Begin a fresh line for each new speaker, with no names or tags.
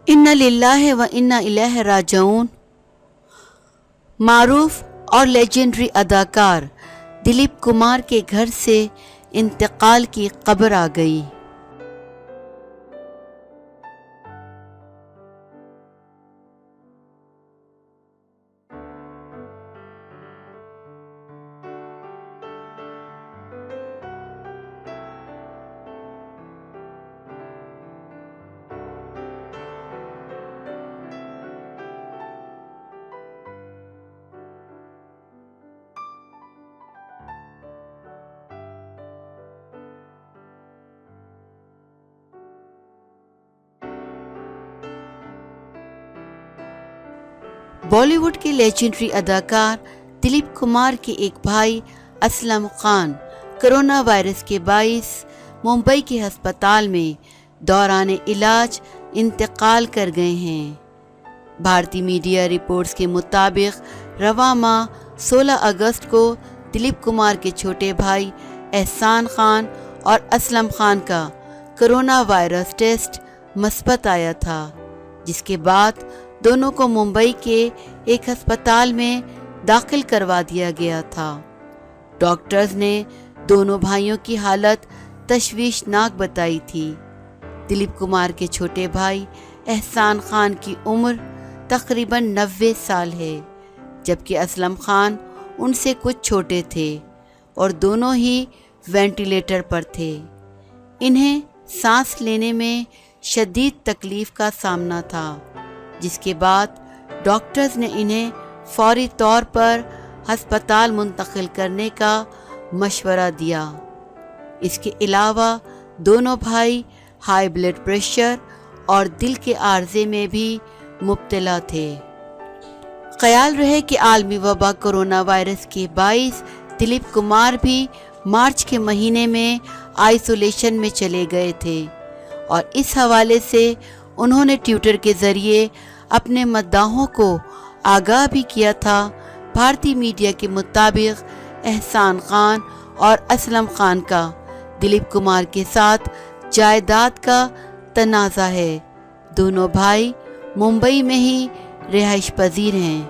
انا للہ و انا الیہ راجعون۔ معروف اور لیجنڈری اداکار دلیپ کمار کے گھر سے انتقال کی خبر آ گئی۔ بالی ووڈ کے لیجنڈری اداکار دلیپ کمار کے ایک بھائی اسلم خان کرونا وائرس کے باعث ممبئی کے ہسپتال میں دوران علاج انتقال کر گئے ہیں۔ بھارتی میڈیا رپورٹس کے مطابق رواں ماہ 16 اگست کو دلیپ کمار کے چھوٹے بھائی احسان خان اور اسلم خان کا کرونا وائرس ٹیسٹ مثبت آیا تھا، جس کے بعد دونوں کو ممبئی کے ایک ہسپتال میں داخل کروا دیا گیا تھا۔ ڈاکٹرز نے دونوں بھائیوں کی حالت تشویشناک بتائی تھی۔ دلیپ کمار کے چھوٹے بھائی احسان خان کی عمر تقریباً 90 سال ہے، جبکہ اسلم خان ان سے کچھ چھوٹے تھے اور دونوں ہی وینٹیلیٹر پر تھے۔ انہیں سانس لینے میں شدید تکلیف کا سامنا تھا، جس کے بعد ڈاکٹرز نے انہیں فوری طور پر ہسپتال منتقل کرنے کا مشورہ دیا۔ اس کے علاوہ دونوں بھائی ہائی بلڈ پریشر اور دل کے عارضے میں بھی مبتلا تھے۔ خیال رہے کہ عالمی وبا کرونا وائرس کے باعث دلیپ کمار بھی مارچ کے مہینے میں آئسولیشن میں چلے گئے تھے، اور اس حوالے سے انہوں نے ٹویٹر کے ذریعے اپنے مداحوں کو آگاہ بھی کیا تھا۔ بھارتی میڈیا کے مطابق احسان خان اور اسلم خان کا دلیپ کمار کے ساتھ جائیداد کا تنازع ہے۔ دونوں بھائی ممبئی میں ہی رہائش پذیر ہیں۔